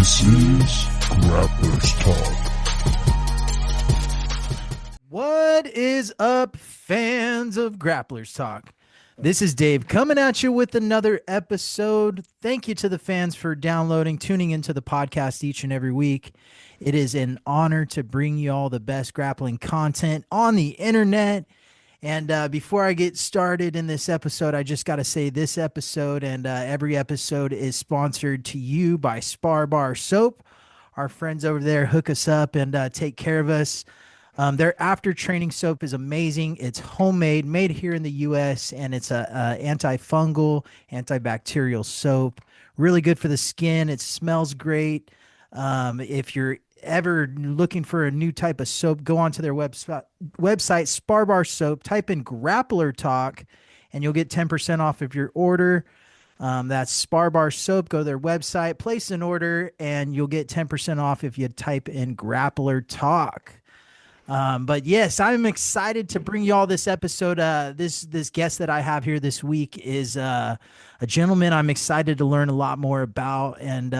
This is Grapplers Talk. What is up, fans of Grapplers Talk? This is Dave coming at you with another episode. Thank you to the fans for downloading, tuning into the podcast each and every week. It is an honor to bring you all the best grappling content on the internet. And before I get started in this episode, I just got to say this episode and every episode is sponsored to you by SPAR BAR soap. Our friends over there hook us up and take care of us. Their after training soap is amazing. It's homemade, made here in the U.S., and it's a antifungal, antibacterial soap. Really good for the skin. It smells great. If you're ever looking for a new type of soap, go onto their website, SPAR BAR soap, type in Grappler Talk, and you'll get 10% off of your order. That's SPAR BAR soap. Go to their website, place an order, and you'll get 10% off if you type in Grappler Talk. But yes, I'm excited to bring you all this episode. This guest that I have here this week is a gentleman I'm excited to learn a lot more about, and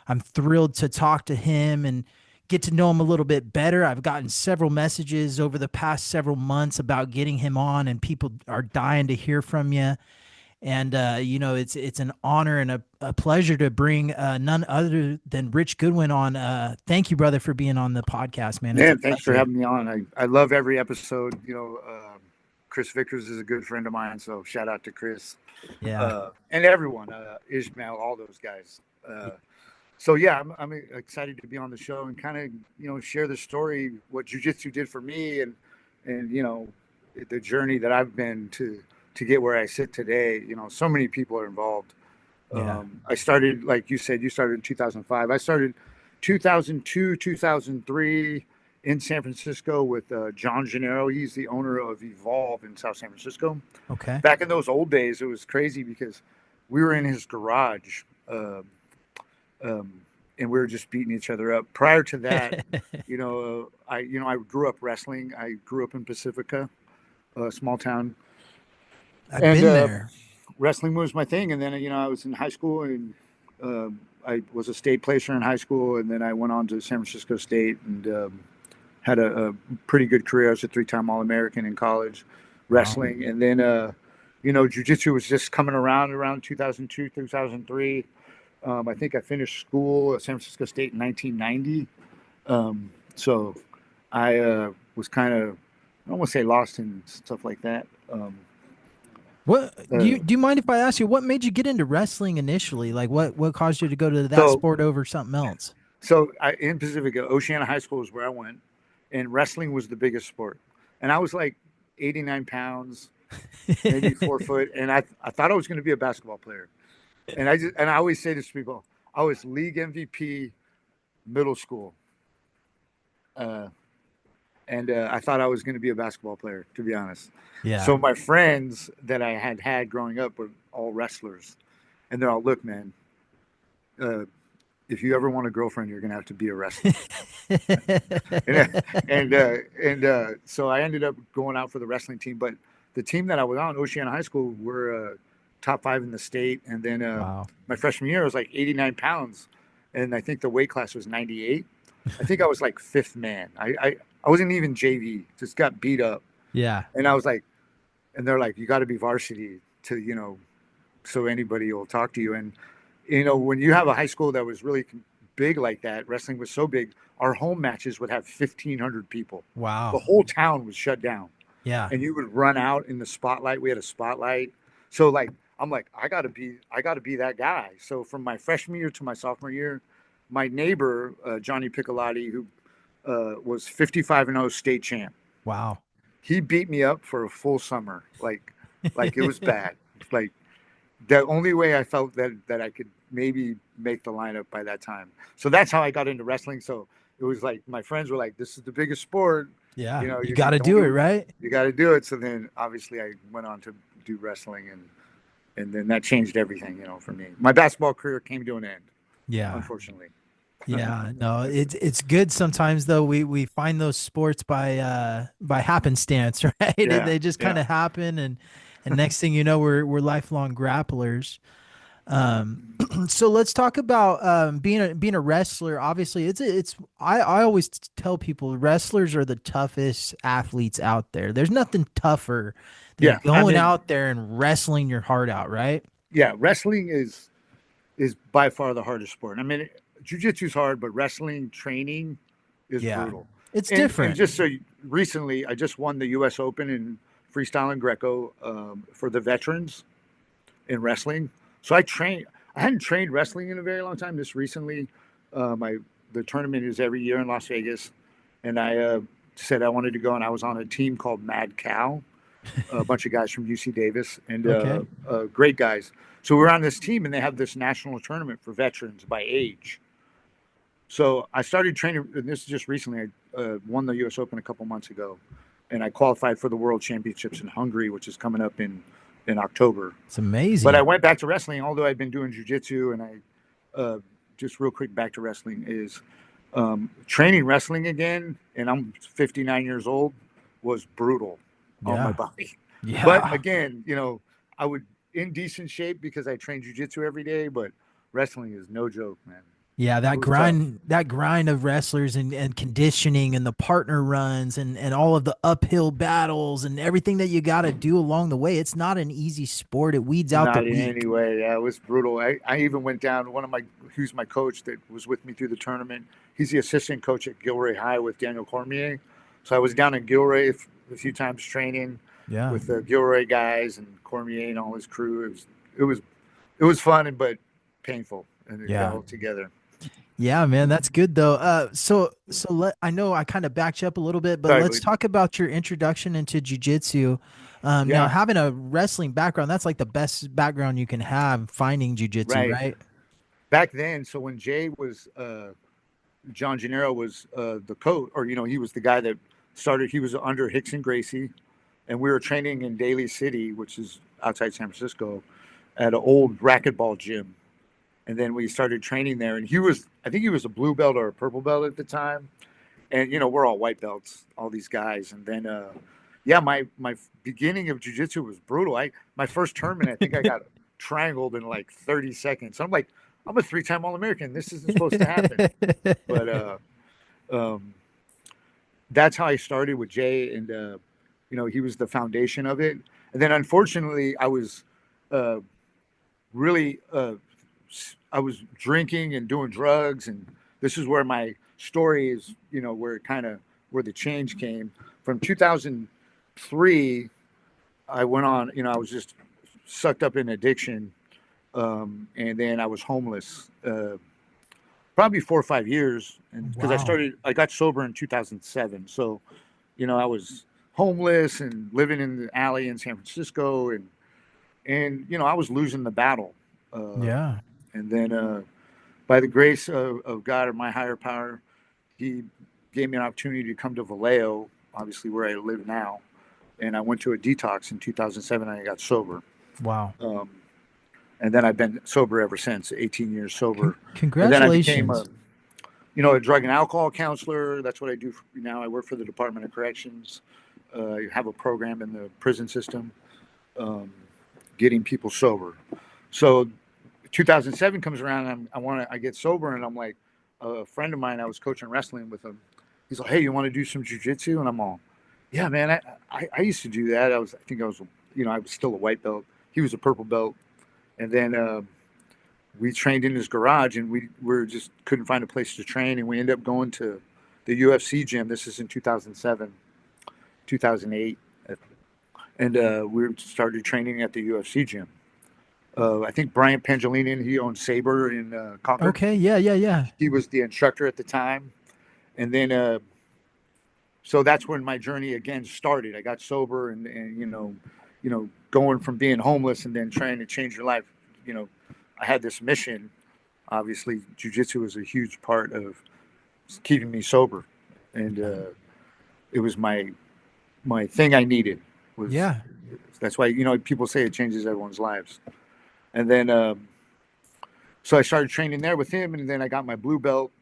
I'm thrilled to talk to him and get to know him a little bit better. I've gotten several messages over the past several months about getting him on, and people are dying to hear from you. And, it's an honor and a pleasure to bring none other than Rich Goodwin on. Thank you, brother, for being on the podcast, man. Man, thanks for having me on. I love every episode. Chris Vickers is a good friend of mine, so shout out to Chris. Yeah. And everyone, Ishmael, all those guys. I'm excited to be on the show and kind of, share the story, what jiu-jitsu did for me and the journey that I've been to get where I sit today. So many people are involved. Yeah. I started, like you said, you started in 2005. I started 2002, 2003 in San Francisco with John Gennaro. He's the owner of Evolve in South San Francisco. Okay. Back in those old days, it was crazy because we were in his garage and we were just beating each other up. Prior to that, I grew up wrestling. I grew up in Pacifica, a small town. I've been there. Wrestling was my thing. And then, I was in high school and I was a state placer in high school. And then I went on to San Francisco State and had a pretty good career. I was a 3-time All-American in college wrestling. Wow. And then, jiu-jitsu was just coming around 2002, 2003. I think I finished school at San Francisco State in 1990. So I was kind of, I don't want to say lost and stuff like that. What do you mind if I ask you what made you get into wrestling initially? Like what caused you to go to that sport over something else? So in Pacifica, Oceana High School is where I went, and wrestling was the biggest sport. And I was like 89 pounds, maybe 4 foot, and I thought I was going to be a basketball player. And I always say this to people, I was league MVP middle school. And I thought I was going to be a basketball player, to be honest. Yeah. So my friends that I had growing up were all wrestlers. And they're all, look, man, if you ever want a girlfriend, you're going to have to be a wrestler. and so I ended up going out for the wrestling team. But the team that I was on, Oceana High School, were top 5 in the state. And then my freshman year, I was like 89 pounds. And I think the weight class was 98. I think I was like 5th man. I wasn't even JV, just got beat up. Yeah. And I was like, and they're like, you got to be varsity to, so anybody will talk to you. And, when you have a high school that was really big like that, wrestling was so big, our home matches would have 1,500 people. Wow. The whole town was shut down. Yeah. And you would run out in the spotlight. We had a spotlight. So like, I'm like, I gotta be that guy. So from my freshman year to my sophomore year, my neighbor, Johnny Piccolotti, who was 55-0 state champ. Wow. He beat me up for a full summer. Like it was bad. Like the only way I felt that I could maybe make the lineup by that time. So that's how I got into wrestling. So it was like, my friends were like, this is the biggest sport. Yeah. You got to do it, right? You got to do it. So then obviously I went on to do wrestling and then that changed everything, for me. My basketball career came to an end. Yeah. Unfortunately. Yeah, no, it's good sometimes though. We find those sports by happenstance, right? Yeah, They just kind of happen, and next thing you know, we're lifelong grapplers. So let's talk about being a wrestler. Obviously, I always tell people wrestlers are the toughest athletes out there. There's nothing tougher than Yeah, I going mean, out there and wrestling your heart out, right? yeah, wrestling is by far the hardest sport. I mean, jiu-jitsu is hard, but wrestling training is Yeah. brutal. It's And different. just so recently, I just won the U.S. Open in freestyle and Greco for the veterans in wrestling. So I hadn't trained wrestling in a very long time. Just recently, my the tournament is every year in Las Vegas, and I said I wanted to go, and I was on a team called Mad Cow, a bunch of guys from UC Davis, and Okay. great guys. So we're on this team, and they have this national tournament for veterans by age. So I started training, and this is just recently. I won the U.S. Open a couple months ago, and I qualified for the World Championships in Hungary, which is coming up in October. It's But I amazing. went back to wrestling, although I'd been doing jujitsu, and just real quick back to wrestling is training wrestling again, and I'm 59 years old, was brutal on my Yeah. body. But Yeah. again, I would in decent shape because I train jujitsu every day, but wrestling is no joke, man. Yeah, It was tough. that grind of wrestlers and conditioning and the partner runs and all of the uphill battles and everything that you got to do along the way. It's not an easy sport. It weeds out the Not in any weak. way. Yeah, it was brutal. I even went down. Who's my coach that was with me through the tournament. He's the assistant coach at Gilroy High with Daniel Cormier. So I was down in Gilroy a few times training Yeah. with the Gilroy guys and Cormier and all his crew. It was it was fun but painful, and it Yeah. all together. Yeah, man, that's good though. I know I kind of backed you up a little bit, but Sorry, let's but talk about your introduction into jujitsu. Now yeah, having a wrestling background, that's like the best background you can have finding jujitsu, right. right? Back then, so when Jay was John Gennaro was the coach, or he was the guy that started. He was under Rickson Gracie, and we were training in Daly City, which is outside San Francisco, at an old racquetball gym. And then we started training there, and I think he was a blue belt or a purple belt at the time. And we're all white belts, all these guys. And then, yeah, my beginning of jujitsu was brutal. My first tournament, I think I got triangled in like 30 seconds. I'm a three-time All-American. This isn't supposed to happen. But um, that's how I started with Jay, and he was the foundation of it. And then, unfortunately, I was uh, really I was drinking and doing drugs, and this is where my story is. Where the change came from 2003. I went on. I was just sucked up in addiction, and then I was homeless. Probably 4 or 5 years, and because Wow. I got sober in 2007. So, I was homeless and living in the alley in San Francisco, and I was losing the battle. Uh, Yeah. and then, by the grace of God or my higher power, He gave me an opportunity to come to Vallejo, obviously where I live now, and I went to a detox in 2007, and I got sober. Wow. Um, and then I've been sober ever since, 18 years sober. And then I became Congratulations. a drug and alcohol counselor. That's what I do now. I work for the Department of Corrections. I have a program in the prison system, um, getting people sober. So 2007 comes around, and I get sober, and I'm like, a friend of mine, I was coaching wrestling with him. He's like, "Hey, you want to do some jujitsu?" And I'm all, "Yeah, man. I used to do that. I think I was, I was still a white belt. He was a purple belt, and then we trained in his garage, and we just couldn't find a place to train, and we ended up going to the UFC gym. This is in 2007, 2008, and we started training at the UFC gym. I think Brian Pangilinan, he owned Saber in Concord. Okay. Yeah. Yeah. Yeah. He was the instructor at the time, and then so that's when my journey again started. I got sober, and going from being homeless and then trying to change your life. I had this mission. Obviously, jujitsu was a huge part of keeping me sober, and it was my thing I needed. Was Yeah. That's why people say it changes everyone's lives. And then so I started training there with him, and then I got my blue belt,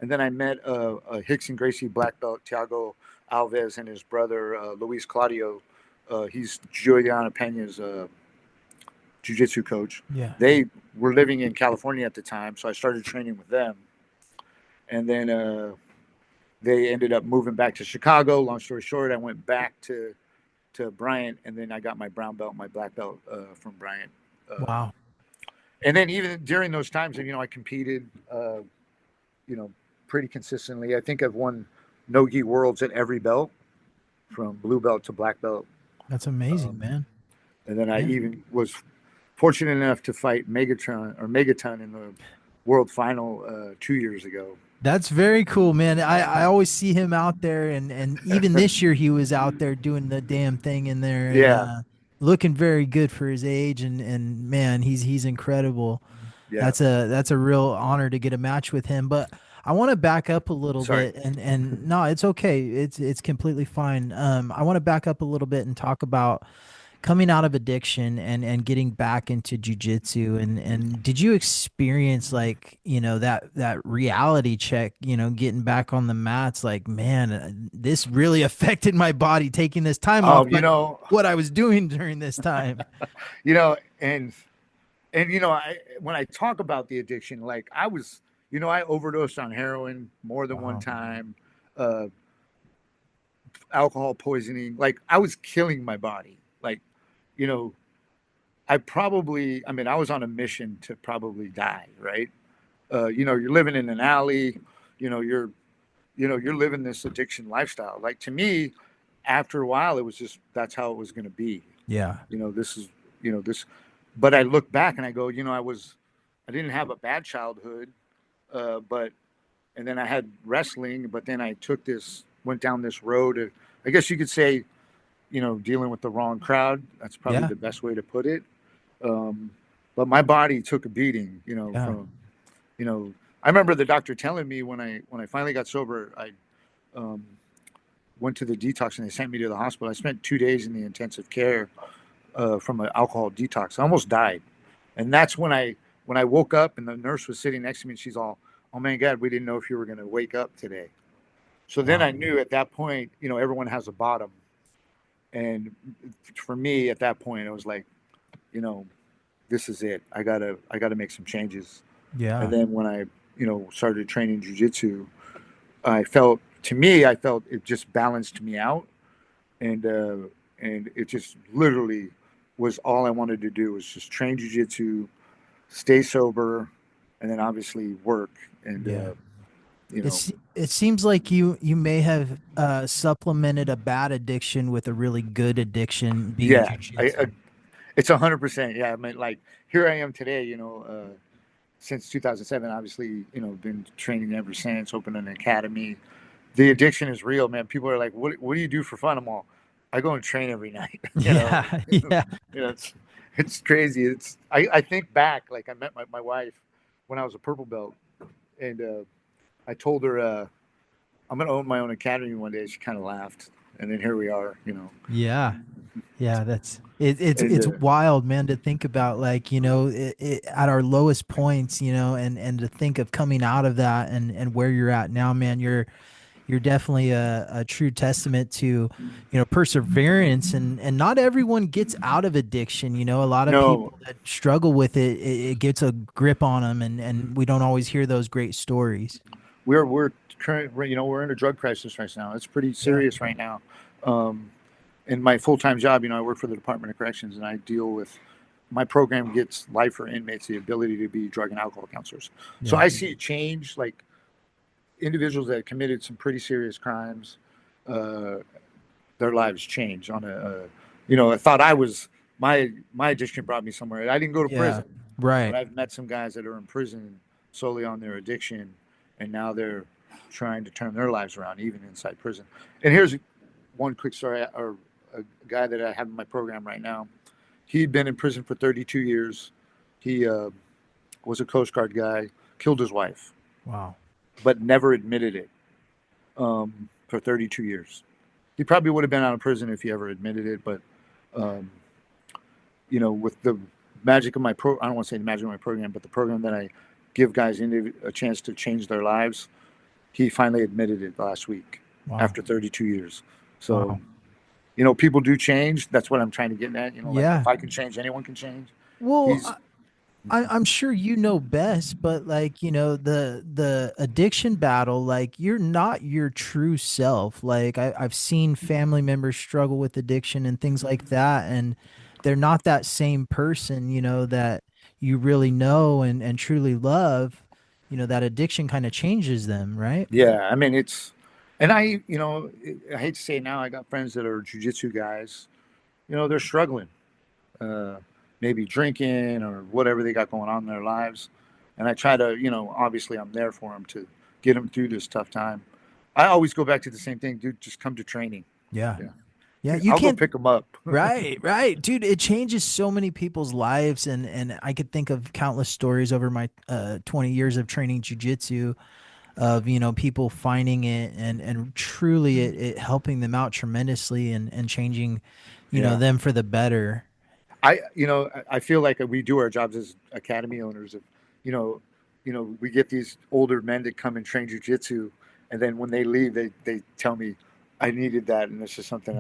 and then I met Rickson Gracie black belt, Tiago Alves, and his brother Luis Claudio. He's Juliana Pena's jiu-jitsu coach. Yeah. They were living in California at the time, so I started training with them. And then they ended up moving back to Chicago. Long story short, I went back to Bryant, and then I got my brown belt, my black belt from Bryant. Wow. And then even during those times, I competed, pretty consistently. I think I've won no-gi worlds at every belt, from blue belt to black belt. That's amazing, man. And then I even was fortunate enough to fight Megaton in the world final 2 years ago. That's very cool, man. I always see him out there, and even this year he was out there doing the damn thing in there. Yeah. And, looking very good for his age, and man, he's incredible. Yeah. That's a real honor to get a match with him. But I want to back up a little Sorry. bit, and no, it's okay. It's completely fine. I want to back up a little bit and talk about coming out of addiction and getting back into jiu-jitsu. And did you experience, like, that reality check, getting back on the mats, like, man, this really affected my body, taking this time off, what I was doing during this time? And when I talk about the addiction, like I was, I overdosed on heroin more than one time, alcohol poisoning, like I was killing my body. Like, I was on a mission to probably die. Right. You're living in an alley, you're living this addiction lifestyle. Like, to me, after a while, it was just, that's how it was going to be. Yeah. But I look back and I go, I didn't have a bad childhood, and then I had wrestling, but then I went down this road of, I guess you could say, dealing with the wrong crowd. That's probably the best way to put it. But my body took a beating, I remember the doctor telling me when I finally got sober, I went to the detox and they sent me to the hospital. I spent 2 days in the intensive care from an alcohol detox. I almost died. And that's when I woke up and the nurse was sitting next to me and she's all, "Oh my God, we didn't know if you were going to wake up today." So then I knew at that point, everyone has a bottom. And for me at that point, it was like, this is it. I gotta make some changes. Yeah. And then when I, started training jiu-jitsu, I felt it just balanced me out. And it just literally was all I wanted to do, was just train jiu-jitsu, stay sober, and then obviously work. And, it seems like you may have supplemented a bad addiction with a really good addiction. It's 100%. Yeah. I mean, like, here I am today, since 2007, obviously, been training ever since, opened an academy. The addiction is real, man. People are like, what do you do for fun? I'm all, I go and train every night. Yeah. It's crazy. I think back, like I met my wife when I was a purple belt, and I told her I'm going to own my own academy one day. She kind of laughed, and then here we are. Yeah. That's it's wild, man, to think about, like, at our lowest points, and to think of coming out of that and where you're at now, man. You're definitely a true testament to, perseverance, and not everyone gets out of addiction. A lot of people that struggle with it gets a grip on them, and we don't always hear those great stories. We're in a drug crisis right now. It's pretty serious right now. In my full-time job, I work for the Department of Corrections, and I deal with, my program gets lifer inmates the ability to be drug and alcohol counselors. So I see a change, like individuals that committed some pretty serious crimes, their lives change on I thought my addiction brought me somewhere. I didn't go to prison. Right. But I've met some guys that are in prison solely on their addiction, and now they're trying to turn their lives around, even inside prison. And here's one quick story, or a guy that I have in my program right now. He'd been in prison for 32 years. He was a Coast Guard guy, killed his wife. Wow. But never admitted it for 32 years. He probably would have been out of prison if he ever admitted it. But, with the magic of I don't want to say the magic of my program, but the program that I give guys a chance to change their lives, he finally admitted it last week. Wow. After 32 years. So, wow. People do change. That's what I'm trying to get at. Like, if I can change, anyone can change. Well, I'm sure you know best, but like, the addiction battle, like you're not your true self. Like I've seen family members struggle with addiction and things like that, and they're not that same person, that you really know and truly love. That addiction kind of changes them, right? Yeah, I mean and I hate to say it now, I got friends that are jujitsu guys. They're struggling, uh, maybe drinking or whatever they got going on in their lives, and I try to, obviously I'm there for them to get them through this tough time. I always go back to the same thing, dude. Just come to training. Yeah. Yeah, Yeah, you I'll go can't. pick them up. Right, right, dude. It changes so many people's lives, and I could think of countless stories over my 20 years of training jujitsu of people finding it and truly it helping them out tremendously and changing Yeah. them for the better. I feel like we do our jobs as academy owners. Of, you know, we get these older men that come and train jujitsu, and then when they leave, they tell me, "I needed that," and it's just something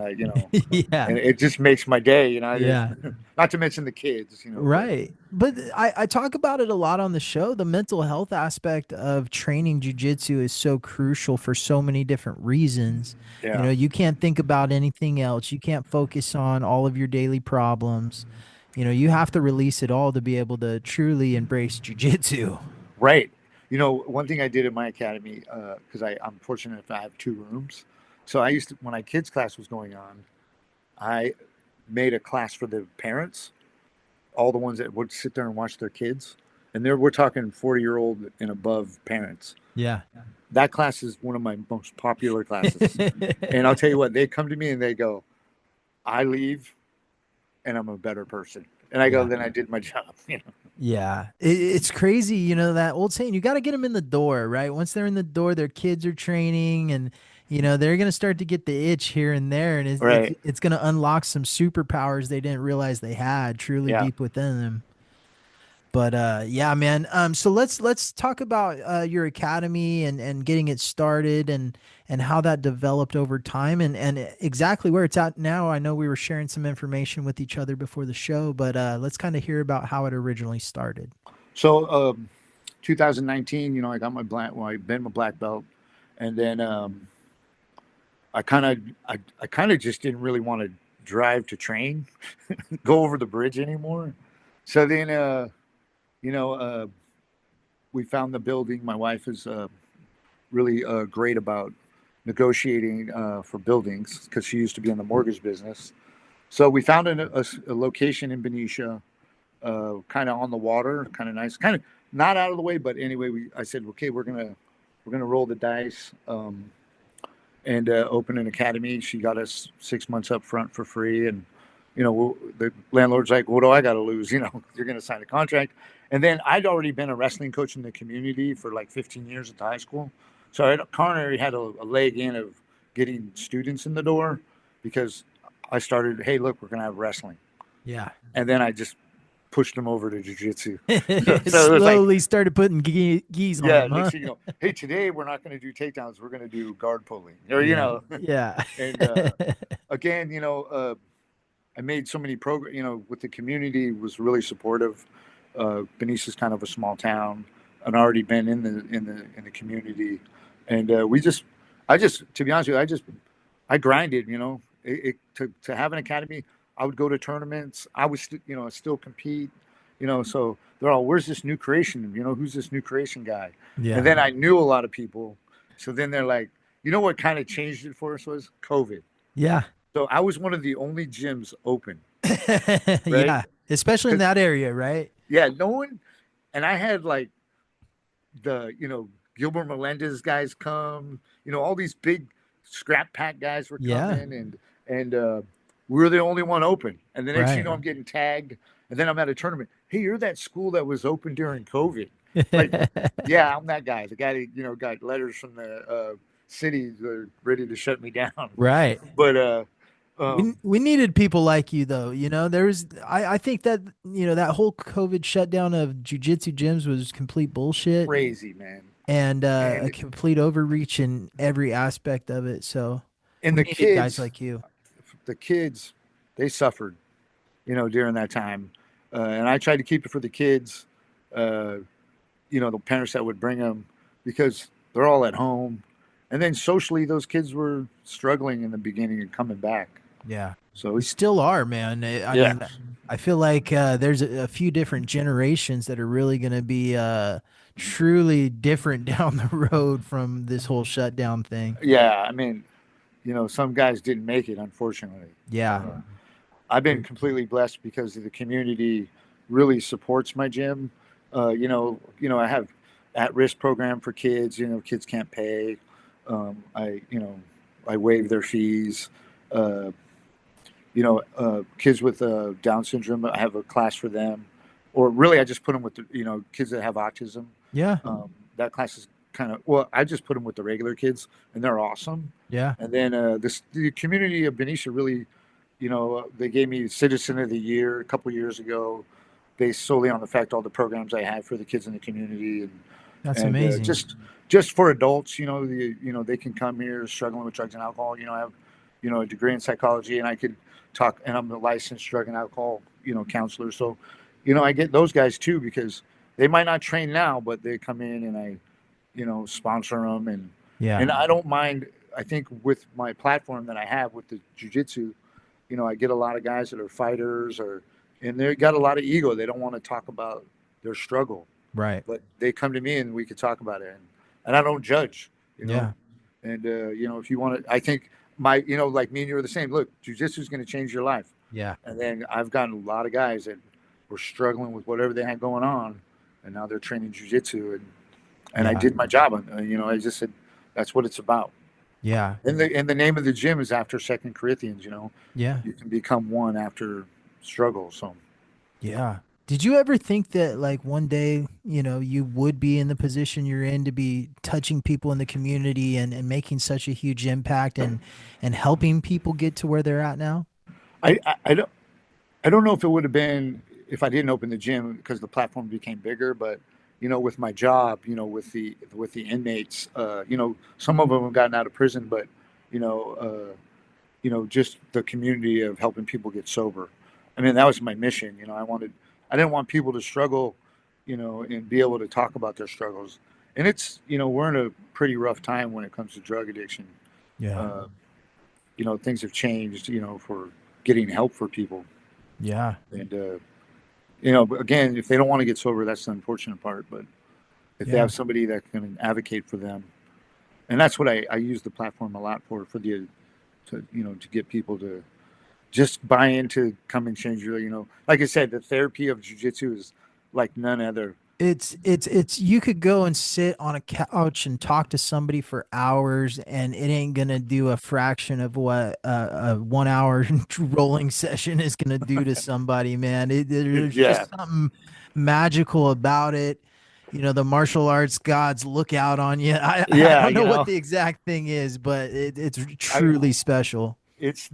Yeah, and it just makes my day. yeah. Not to mention the kids. But Right. But I talk about it a lot on the show. The mental health aspect of training jujitsu is so crucial for so many different reasons. yeah, You can't think about anything else. You can't focus on all of your daily problems. You have to release it all to be able to truly embrace jujitsu. right. One thing I did in my academy, because I'm fortunate enough to have 2 rooms. So I used to, when my kids' class was going on, I made a class for the parents, all the ones that would sit there and watch their kids. And we're talking 40-year-old and above parents. Yeah. That class is one of my most popular classes. And I'll tell you what, they come to me and they go, I leave and I'm a better person. And I go, Yeah. then I did my job. Yeah, it's crazy, that old saying, you got to get them in the door, right? Once they're in the door, their kids are training and they're going to start to get the itch here and there and Right. it's going to unlock some superpowers they didn't realize they had truly Yeah. deep within them. But yeah, man. So let's talk about your academy and getting it started and how that developed over time and exactly where it's at now. I know we were sharing some information with each other before the show, but let's kind of hear about how it originally started. So, 2019, I got I've been my black belt. And then I kind of, I kind of just didn't really want to drive to train, go over the bridge anymore. So then, you know, uh, we found the building. My wife is really great about negotiating for buildings because she used to be in the mortgage business. So we found a location in Benicia, kind of on the water, kind of nice, kind of not out of the way, but anyway, I said, okay, we're gonna roll the dice and open an academy. She got us 6 months up front for free, and the landlord's like, "What do I got to lose?" You're going to sign a contract. And then I'd already been a wrestling coach in the community for like 15 years at the high school, so I already had a leg in of getting students in the door because I started, hey, look, we're going to have wrestling, Yeah. and then I just pushed them over to jujitsu. So it was like, Slowly started putting geese on yeah, them, huh? next thing you know, hey, today we're not going to do takedowns, we're going to do guard pulling, or Yeah. Yeah. and again, I made so many programs, with the community was really supportive. Benicia's kind of a small town, and already been in the community, and to be honest with you, I grinded. To have an academy, I would go to tournaments. I was still compete. So they're all, where's this new creation? Who's this new creation guy? And Yeah. then I knew a lot of people, so then they're like, what kind of changed it for us was COVID. Yeah. So I was one of the only gyms open, right? Yeah. Especially in 'Cause, that area, right? yeah, no one, and I had like Gilbert Melendez guys come, all these big scrap pack guys were Yeah. coming, and we were the only one open. And the next thing you Right. know, I'm getting tagged, and then I'm at a tournament. Hey, you're that school that was open during COVID. Like, yeah, I'm that guy. The guy that got letters from the city that are ready to shut me down. Right. But We needed people like you though. I think that that whole COVID shutdown of jujitsu gyms was complete bullshit crazy, man. and a And complete overreach in every aspect of it. So and we the needed guys kids, like you. the kids, they suffered, during that time. And I tried to keep it for the kids. uh, the parents that would bring them, because they're all at home. And then socially, those kids were struggling in the beginning and coming back. Yeah. So We still are, man. I yeah, mean, I feel like there's a few different generations that are really going to be truly different down the road from this whole shutdown thing. yeah. I mean, some guys didn't make it, unfortunately. Yeah. I've been completely blessed because the community really supports my gym. I have at-risk program for kids. Kids can't pay. I waive their fees. Uh, kids with Down syndrome, I have a class for them. Or really, I just put them with kids that have autism. Yeah. That class is well, I just put them with the regular kids, and they're awesome. Yeah. And then the community of Benicia really, they gave me Citizen of the Year a couple years ago, based solely on the fact all the programs I have for the kids in the community, That's and amazing. just for adults, they can come here struggling with drugs and alcohol. I have, a degree in psychology, and I could talk, and I'm a licensed drug and alcohol, counselor. So, I get those guys too, because they might not train now, but they come in and I, sponsor them, and Yeah. I don't mind. I think with my platform that I have with the jiu-jitsu, I get a lot of guys that are fighters, and they got a lot of ego. They don't want to talk about their struggle, Right. but they come to me and we could talk about it, and I don't judge, Yeah. and if you want to, I think like me and you are the same. Look, jiu-jitsu is going to change your life. Yeah. And then I've gotten a lot of guys that were struggling with whatever they had going on, and now they're training jiu-jitsu, and I Yeah. did my job. I just said that's what it's about. Yeah. And the name of the gym is after Second Corinthians. Yeah. You can become one after struggle. So Yeah. Did you ever think that like one day, you would be in the position you're in to be touching people in the community and making such a huge impact and helping people get to where they're at now? I don't know if it would have been if I didn't open the gym, because the platform became bigger, but with my job, with the inmates, some of them have gotten out of prison, but just the community of helping people get sober. I mean, that was my mission. I didn't want people to struggle, and be able to talk about their struggles. And it's, we're in a pretty rough time when it comes to drug addiction. Yeah. Things have changed, for getting help for people. Yeah. And, again, if they don't want to get sober, that's the unfortunate part. But if they Yeah. have somebody that can advocate for them, and that's what I use the platform a lot for to get people to just buy into coming change. Like I said, the therapy of jiu-jitsu is like none other. It's you could go and sit on a couch and talk to somebody for hours and it ain't gonna do a fraction of what a 1 hour rolling session is gonna do to somebody, man. There's Yeah, just something magical about it. The martial arts gods look out on you. I yeah, don't know what the exact thing is, but it's truly special. it's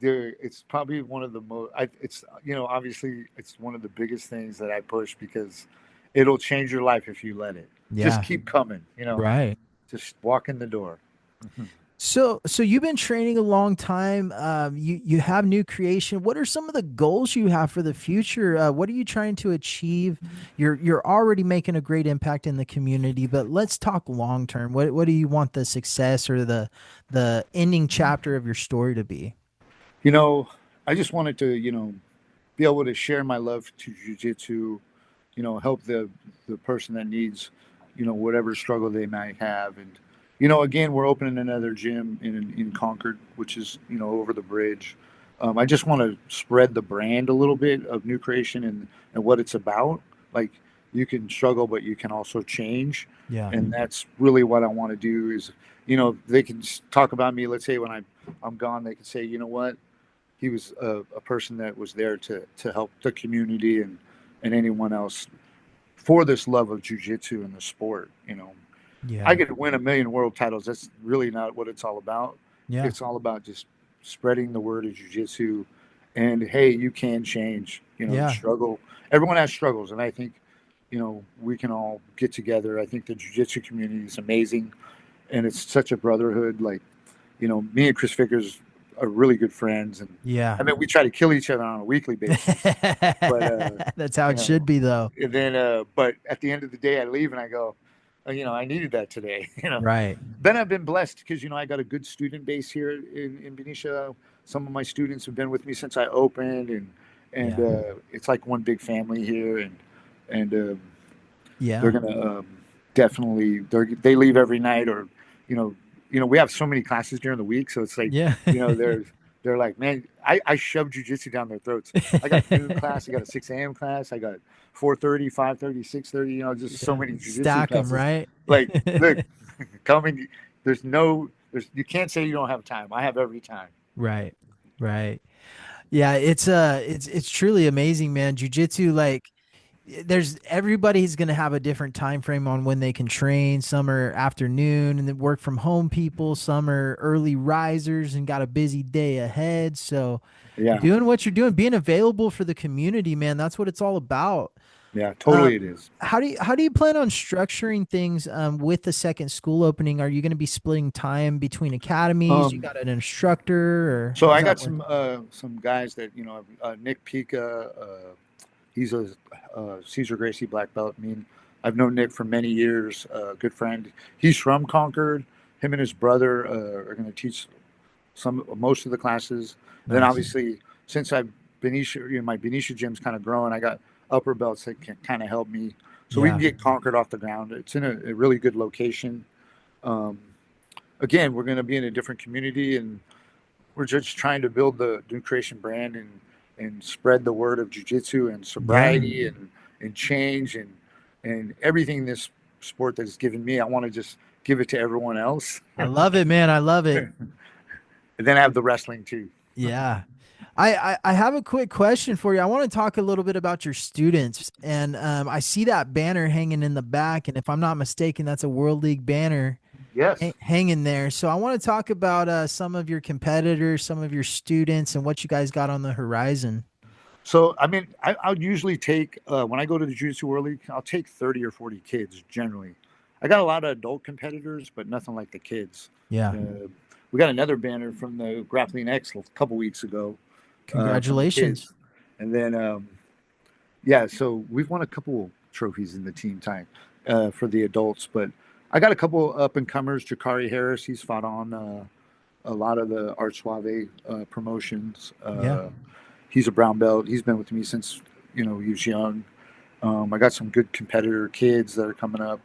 it's probably one of the most. It's obviously it's one of the biggest things that I push, because it'll change your life if you let it. Just Yeah. keep coming. Right. Just walk in the door. So you've been training a long time. You have new creation. What are some of the goals you have for the future? What are you trying to achieve? You're already making a great impact in the community, but let's talk long term. What do you want the success or the ending chapter of your story to be? I just wanted to be able to share my love to jiu-jitsu. Help the person that needs whatever struggle they might have. And again, we're opening another gym in Concord, which is over the bridge. I just want to spread the brand a little bit of New Creation and what it's about. Like, you can struggle, but you can also change. Yeah. And that's really what I want to do. Is they can talk about me. Let's say when I'm gone, they can say, you know what, he was a person that was there to help the community and anyone else for this love of jiu-jitsu and the sport. Yeah. I could win 1,000,000 world titles. That's really not what it's all about. Yeah. It's all about just spreading the word of jiu-jitsu, and hey, you can change. Yeah. Struggle. Everyone has struggles, and I think we can all get together. I think the jiu-jitsu community is amazing, and it's such a brotherhood. Like, me and Chris Vickers, are really good friends, and Yeah. I mean we try to kill each other on a weekly basis. But That's how you it should know, be, though. and then but at the end of the day, I leave and I go, I needed that today. Right. Then I've been blessed because I got a good student base here in Benicia. Some of my students have been with me since I opened, and Yeah. it's like one big family here, and they're Yeah. gonna definitely they leave every night, or you know we have so many classes during the week, so it's like Yeah. they're like, man, I shove jujitsu down their throats. I got a noon class, I got a 6 a.m. class, I got 4:30, 5:30, 6:30. Just so Yeah. many jujitsu Stack them, classes. right? Like, look, coming. There's you can't say you don't have time. I have every time. Right. Right. Yeah, it's truly amazing, man. Jiu-jitsu, like, there's everybody's gonna have a different time frame on when they can train. Some are afternoon and then work from home people, some are early risers and got a busy day ahead. So Yeah, doing what you're doing, being available for the community, man, that's what it's all about. yeah, Uh, totally it is. how do you plan on structuring things with the second school opening? Are you going to be splitting time between academies? You Um, got an instructor, or so how's I that got work? some guys that Nick Pica. He's a Caesar Gracie black belt. I mean, I've known Nick for many years. Good friend. He's from Concord. Him and his brother are going to teach most of the classes. And then Nice. obviously, since I've Benicia, my Benicia gym's kind of growing. I got upper belts that can kind of help me, so we can Yeah. get Concord off the ground. It's in a really good location. Um, Again, we're going to be in a different community, and we're just trying to build the new creation brand and spread the word of jujitsu and Yeah. sobriety and change and everything in this sport that's given me. I want to just give it to everyone else. I love it, man. I love it. And then I have the wrestling too. Yeah. I have a quick question for you. I want to talk a little bit about your students. And I see that banner hanging in the back. And if I'm not mistaken, that's a World League banner Yes. hanging there. So I want to talk about some of your competitors, some of your students, and what you guys got on the horizon. So I mean, I'll usually take when I go to the Jiu-Jitsu World League, I'll take 30 or 40 kids generally. I got a lot of adult competitors, but nothing like the kids. Yeah. We got another banner from the Grappling X a couple weeks ago from the Congratulations. kids, and then yeah, so we've won a couple trophies in the team time for the adults, but I got a couple up and comers. Jakari Harris, he's fought on a lot of the Art Suave promotions. Yeah. He's a brown belt. He's been with me since he was young. I got some good competitor kids that are coming up,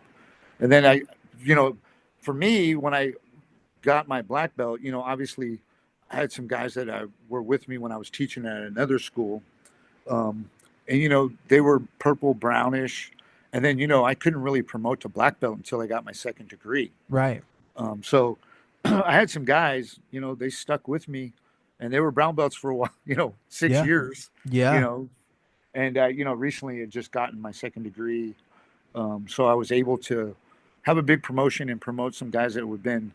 and then you know, for me when I got my black belt, obviously I had some guys that were with me when I was teaching at another school, and they were purple brownish, and then I couldn't really promote to black belt until I got my second degree. Right. So I had some guys, they stuck with me, and they were brown belts for a while, 6 Yeah. years, you Yeah. know, and recently had just gotten my second degree, so I was able to have a big promotion and promote some guys that would have been,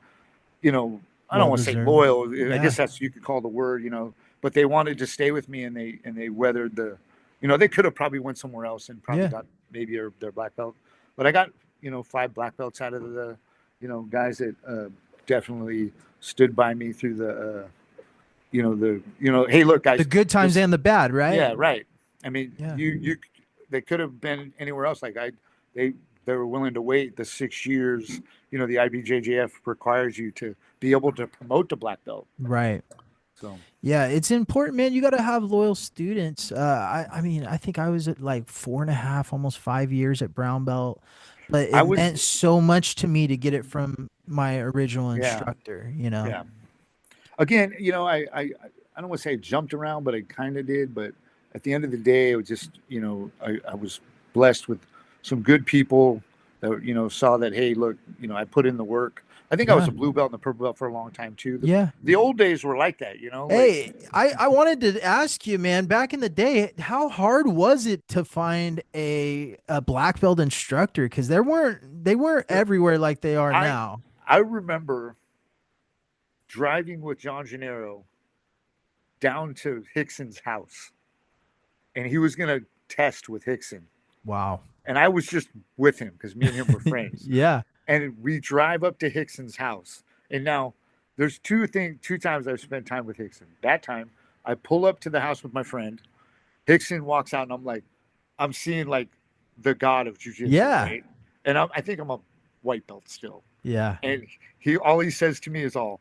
I don't Well want to say deserved. loyal. I Yeah. guess that's you could call the word, but they wanted to stay with me, and they weathered they could have probably went somewhere else and probably Yeah. got maybe their black belt, but I got 5 black belts out of the guys that definitely stood by me through hey, look, The guys, good times this, and the bad, right? yeah, right. I mean, Yeah. they could have been anywhere else. Like they they were willing to wait the 6 years. The IBJJF requires you to be able to promote the black belt. Right. So Yeah, it's important, man. You got to have loyal students. I mean, I think I was at like 4.5, almost 5 years at brown belt, but I it was, meant so much to me to get it from my original yeah, instructor. yeah. Again, I don't want to say I jumped around, but I kind of did. But at the end of the day, it was just, I was blessed with some good people that, saw that, hey, look, I put in the work. I think I was Yeah. a blue belt and a purple belt for a long time too. Yeah. The old days were like that, like, Hey, I wanted to ask you, man, back in the day, how hard was it to find a black belt instructor? Because they weren't everywhere like they are I, now. I remember driving with John Gennaro down to Rickson's house, and he was going to test with Rickson. Wow. And I was just with him because me and him were friends. Yeah. And we drive up to Rickson's house. And now there's two times I've spent time with Rickson. That time I pull up to the house with my friend. Rickson walks out, and I'm like, I'm seeing like the god of jiu-jitsu, Yeah. right? And I think I'm a white belt still. Yeah. And all he says to me is all,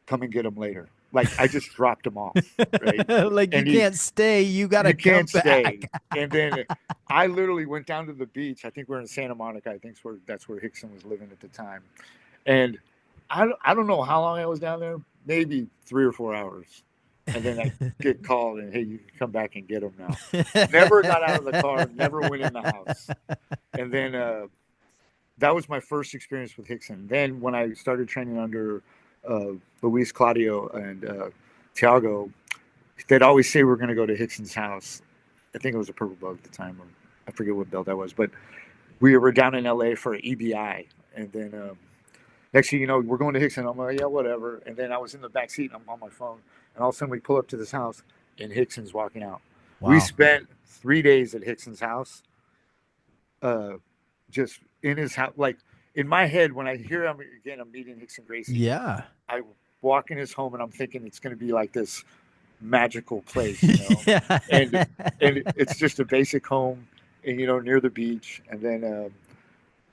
come and get him later. Like I just dropped him off, right? Like And you can't stay. You got to you come can't back. stay. And then I literally went down to the beach. I think we're in Santa Monica. I think that's where Rickson was living at the time. And I don't know how long I was down there, maybe 3 or 4 hours. And then I get called and, hey, you can come back and get him now. Never got out of the car, never went in the house. And then that was my first experience with Rickson. Then when I started training under Luis Claudio and Thiago, they'd always say we're going to go to Rickson's house. I think it was a purple belt at the time. Or I forget what belt that was. But we were down in LA for EBI. And then next thing you know, we're going to Rickson. I'm like, yeah, whatever. And then I was in the back seat. And I'm on my phone. And all of a sudden we pull up to this house and Rickson's walking out. Wow. We spent 3 days at Rickson's house. Just in his house. Like in my head, when I hear him again, I'm meeting Rickson Gracie. Yeah. I walk in his home and I'm thinking it's going to be like this magical place, you know? Yeah. and it's just a basic home and, you know, near the beach. And then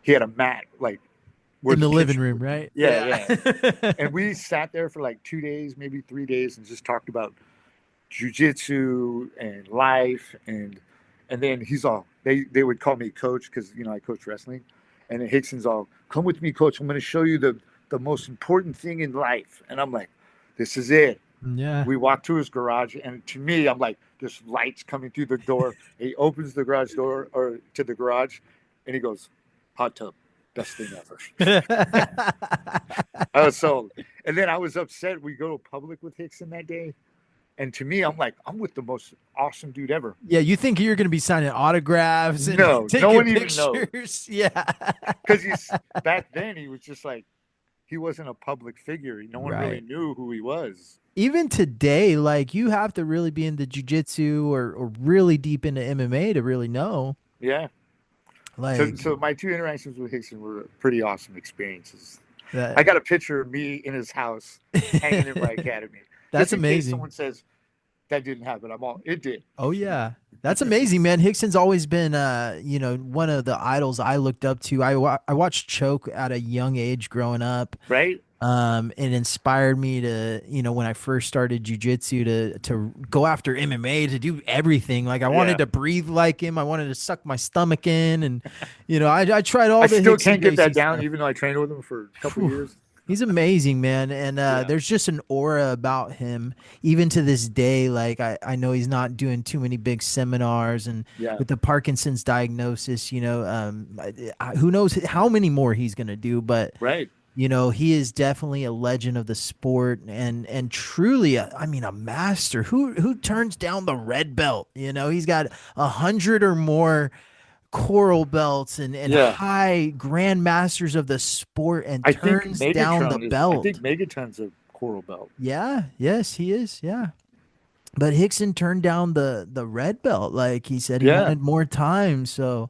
he had a mat, like where in the living kitchen room, would be. right? Yeah. And we sat there for like 2 days, maybe 3 days, and just talked about jiu-jitsu and life. And then he's all, they would call me coach because, you know, I coach wrestling. And then Rickson's all, come with me, coach. I'm going to show you the most important thing in life. And I'm like, this is it. Yeah. We walk to his garage, and to me, I'm like, there's lights coming through the door. He opens the garage door or to the garage, and he goes, hot tub, best thing ever. I was sold. And then I was upset. We go to public with Rickson that day. And to me, I'm like, I'm with the most awesome dude ever. Yeah, you think you're going to be signing autographs and No, taking no one pictures? even knows. Yeah. Because back then, he was just like, he wasn't a public figure. No one really Right. knew who he was. Even today, like you have to really be into jiu-jitsu or really deep into MMA to really know. Yeah. Like So my 2 interactions with Rickson were pretty awesome experiences. that, I got a picture of me in his house hanging in my academy. That's Just in case amazing. someone says that didn't happen. It did. Oh yeah. That's amazing, man. Rickson's always been you know, one of the idols I looked up to. I watched Choke at a young age growing up. Right? It inspired me to, you know, when I first started jujitsu to go after MMA, to do everything. Like I wanted to breathe like him. I wanted to suck my stomach in, and you know, I tried all I the. still Rickson can't get that Gracie down, stuff. even though I trained with him for a couple of years. He's amazing, man. And Yeah. there's just an aura about him, even to this day. Like I know he's not doing too many big seminars, and Yeah. with the Parkinson's diagnosis, you know, who knows how many more he's gonna do, but Right. you know, he is definitely a legend of the sport, and truly, I mean, a master. Who turns down the red belt? You know, he's got 100 or more coral belts and Yeah. high grandmasters of the sport, and I think turns down the I belt. think Megaton's a coral belt. Yeah, yes, he is. Yeah. But Rickson turned down the red belt. Like he said, he Yeah. wanted more time. So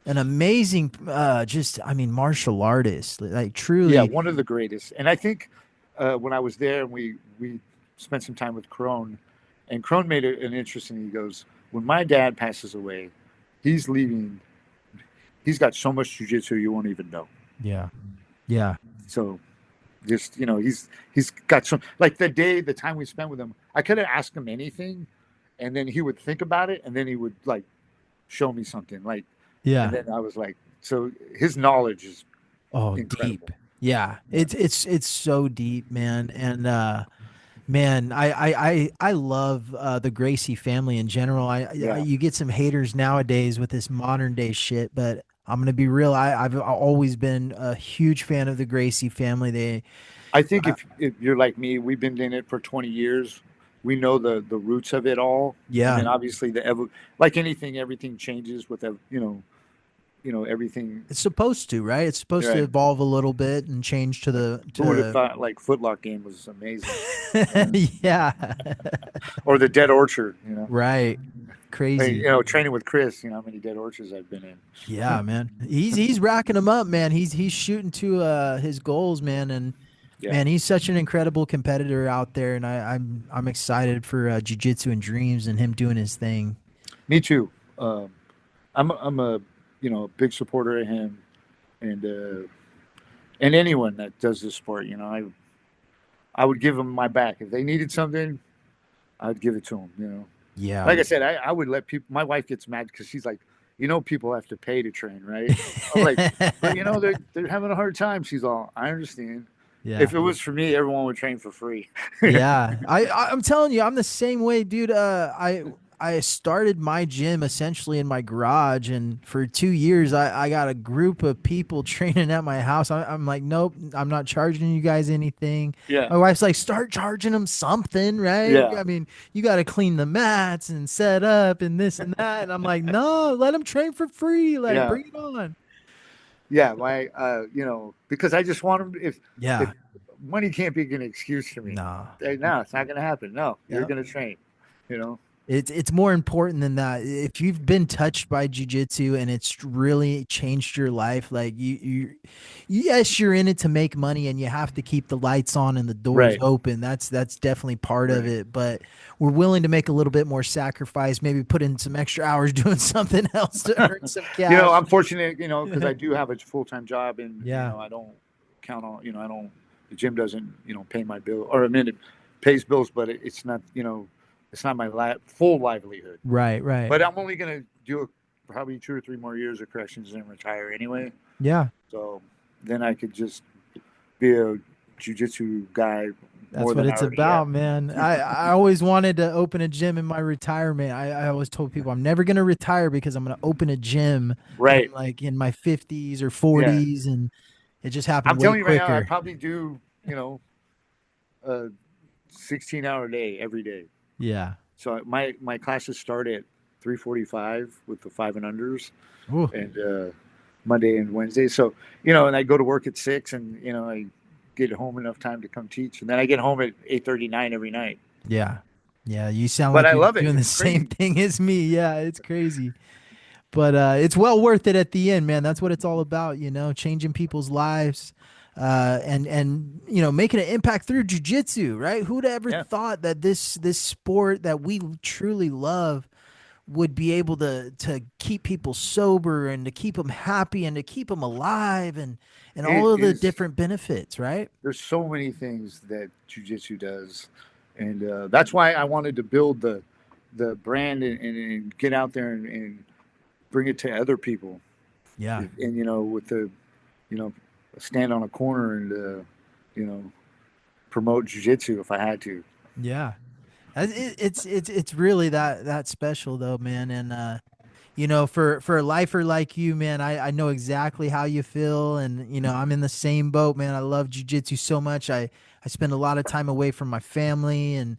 an amazing, just, I mean, martial artist, like truly. Yeah, one of the greatest. And I think when I was there, and we spent some time with Crone, and Crone made an interesting. He goes, when my dad passes away, he's leaving. He's got so much jiu-jitsu you won't even know. Yeah. Yeah. So just, you know, he's got some, like the time we spent with him, I could have asked him anything, and then he would think about it, and then he would like show me something, like, Yeah. and then I was like, so his knowledge is incredible. Deep. Yeah. It's so deep, man. And man, I love the Gracie family in general. You get some haters nowadays with this modern day shit, but I'm gonna be real. I've always been a huge fan of the Gracie family. I think if you're like me, we've been in it for 20 years. We know the roots of it all. Yeah. And then obviously like anything, everything changes with you know, everything. It's supposed to, right? It's supposed to Right. evolve a little bit and change to the. Who would have thought like Footlock game was amazing, Yeah. or the Dead Orchard, you know? Right. Crazy. Training with Chris, how many dead orchards I've been in. Yeah, man. He's racking them up, man. He's shooting to his goals, man. And Yeah. man, he's such an incredible competitor out there, and I'm excited for jiu-jitsu and dreams and him doing his thing. Me too. I'm a big supporter of him, and anyone that does this sport. I would give them my back if they needed something. I'd give it to them. Yeah. Like I said, I would let people. My wife gets mad because she's like, people have to pay to train, right? I'm like, but they're having a hard time. She's all, I understand. Yeah. If it was for me, everyone would train for free. Yeah. I'm telling you, I'm the same way, dude. I started my gym essentially in my garage, and for 2 years I got a group of people training at my house. I'm like, nope, I'm not charging you guys anything. Yeah. My wife's like, start charging them something, right? Yeah. I mean, you got to clean the mats and set up and this and that. And I'm like, no, let them train for free. Like, Yeah. bring it on. Yeah. Because I just want them. If money can't be an excuse for me. No, it's not going to happen. No, you're going to train, It's more important than that. If you've been touched by jiu-jitsu and it's really changed your life, like yes, you're in it to make money and you have to keep the lights on and the doors open. That's definitely part of it. But we're willing to make a little bit more sacrifice, maybe put in some extra hours doing something else to earn some cash. I'm fortunate, because I do have a full-time job, and I don't count on, the gym doesn't, pay my bill, or it pays bills, but it's not, it's not my full livelihood. Right. But I'm only going to do probably 2 or 3 more years of corrections and retire anyway. Yeah. So then I could just be a jiu-jitsu guy. That's what it's about, man. I always wanted to open a gym in my retirement. I always told people I'm never going to retire because I'm going to open a gym right, like in my 50s or 40s, and it just happened. I'm telling you right now, I probably do, a 16-hour day every day. Yeah. So my classes start at 3:45 with the 5 and unders, and Monday and Wednesday. So and I go to work at 6, and I get home enough time to come teach, and then I get home at 8:39 every night. Yeah. You sound but like I you're love doing the same thing as me. Yeah, it's crazy. But it's well worth it at the end, man. That's what it's all about, changing people's lives. And making an impact through jiu-jitsu, right? Who'd ever thought that this sport that we truly love would be able to keep people sober and to keep them happy and to keep them alive and all of the different benefits, right? There's so many things that jiu-jitsu does, and that's why I wanted to build the brand and get out there and bring it to other people. Yeah. And with the stand on a corner and promote jiu-jitsu if I had to. Yeah, it's really that special though, man. And for a lifer like you, man, I know exactly how you feel, and I'm in the same boat, man. I love jiu-jitsu so much. I spend a lot of time away from my family, and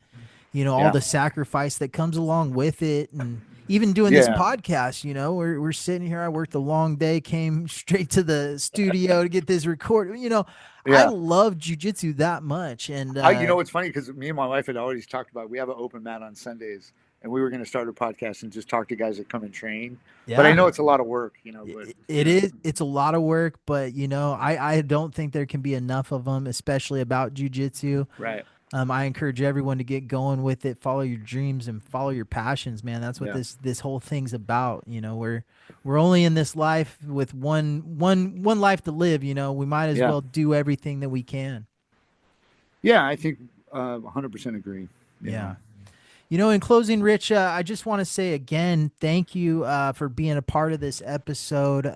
all the sacrifice that comes along with it, and even doing this podcast, we're sitting here. I worked a long day, came straight to the studio to get this recorded. I love jiu-jitsu that much. And it's funny because me and my wife had always talked about, we have an open mat on Sundays, and we were going to start a podcast and just talk to guys that come and train. But I know it's a lot of work, but it is. It's a lot of work, but I don't think there can be enough of them, especially about jiu-jitsu. Right. I encourage everyone to get going with it, follow your dreams and follow your passions, man. That's what this whole thing's about. We're only in this life with one life to live. We might as well do everything that we can. Yeah, I think 100% agree. Yeah. In closing, Rich, I just want to say again, thank you for being a part of this episode.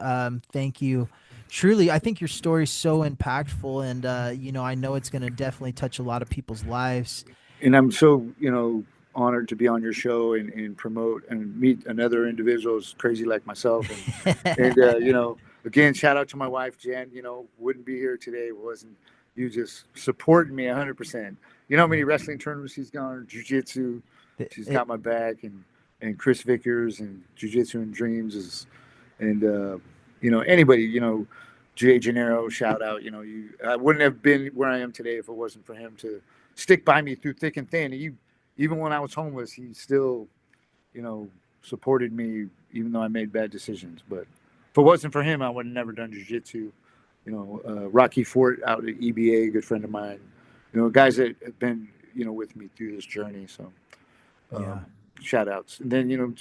Thank you. Truly, I think your story is so impactful, and I know it's going to definitely touch a lot of people's lives. And I'm so honored to be on your show and promote and meet another individuals crazy like myself. And again, shout out to my wife Jen. Wouldn't be here today if it wasn't you just supporting me 100%. How many wrestling tournaments she's gone, jiu-jitsu. She's got my back, and Chris Vickers and Jiu-Jitsu and Dreams is, and anybody, Jay Gennaro, shout out. I wouldn't have been where I am today if it wasn't for him to stick by me through thick and thin. Even when I was homeless, he still, supported me even though I made bad decisions. But if it wasn't for him, I would have never done jiu-jitsu. Rocky Fort out at EBA, a good friend of mine. Guys that have been with me through this journey. So shout outs. And then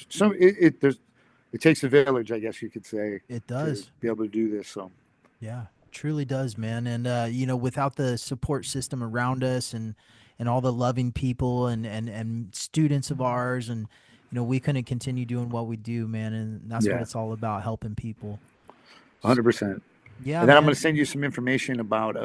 it takes a village, I guess you could say. It does to be able to do this. So yeah, truly does, man. And without the support system around us and all the loving people and students of ours, and we couldn't continue doing what we do, man. And that's what it's all about, helping people. 100%. Yeah. And then I'm going to send you some information about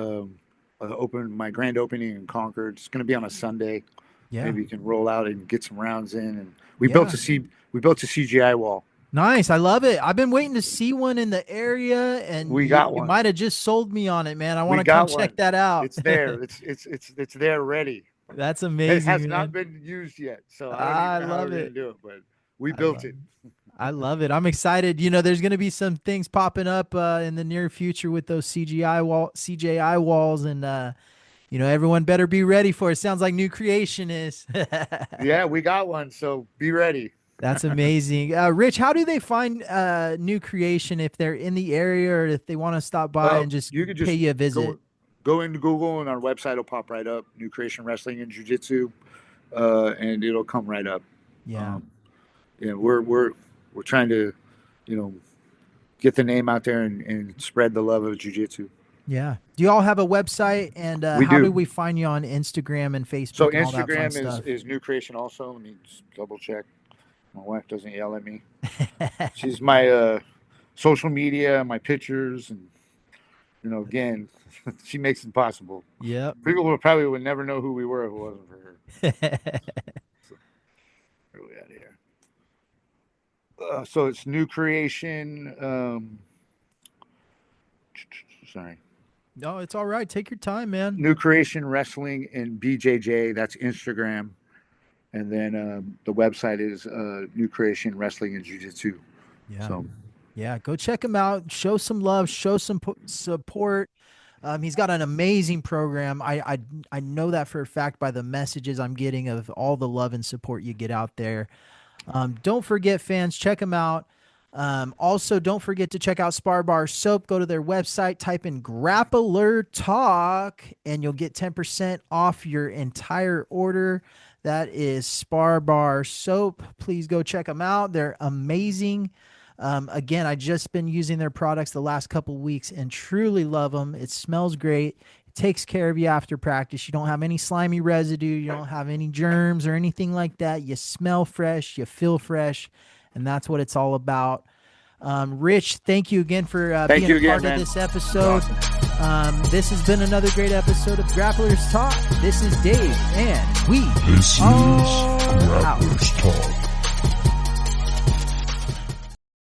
my grand opening in Concord. It's going to be on a Sunday. Yeah. Maybe you can roll out and get some rounds in. And we built a CGI wall. Nice. I love it. I've been waiting to see one in the area, and we got one. You might have just sold me on it, man. I want to come check that out. It's there. It's there ready. That's amazing. It has not been used yet, so I don't know how we're gonna do it, but we built it. I love it. I'm excited. There's going to be some things popping up in the near future with those CGI walls, and everyone better be ready for it. Sounds like New Creation is. Yeah, we got one, so be ready. That's amazing. Rich, how do they find New Creation if they're in the area, or if they want to stop by and just pay you a visit? Go into Google and our website will pop right up, New Creation Wrestling and Jiu-Jitsu, and it'll come right up. Yeah. We're trying to, get the name out there and spread the love of jiu-jitsu. Yeah. Do you all have a website? And how do we find you on Instagram and Facebook? So and all that fun Instagram stuff? is New Creation also. Let me just double check. My wife doesn't yell at me. She's my social media, my pictures, and again, she makes it possible. Yeah. People would never know who we were if it wasn't for her. Where are we at here? So it's New Creation. Sorry. No, it's all right. Take your time, man. New Creation Wrestling and BJJ. That's Instagram. And then the website is New Creation Wrestling and Jiu-Jitsu. Yeah. So, yeah, go check him out. Show some love. Show some support. He's got an amazing program. I know that for a fact by the messages I'm getting of all the love and support you get out there. Don't forget, fans, check him out. Also, don't forget to check out SPAR BAR Soap. Go to their website, type in Grappler Talk, and you'll get 10% off your entire order. That is SPAR BAR Soap. Please go check them out. They're amazing. Again, I just been using their products the last couple weeks and truly love them. It smells great. It takes care of you after practice. You don't have any slimy residue. You don't have any germs or anything like that. You smell fresh. You feel fresh. And that's what it's all about. Rich, thank you again for being a part of this episode. Awesome. This has been another great episode of Grapplers Talk. This is Dave, and we This is Grapplers Talk.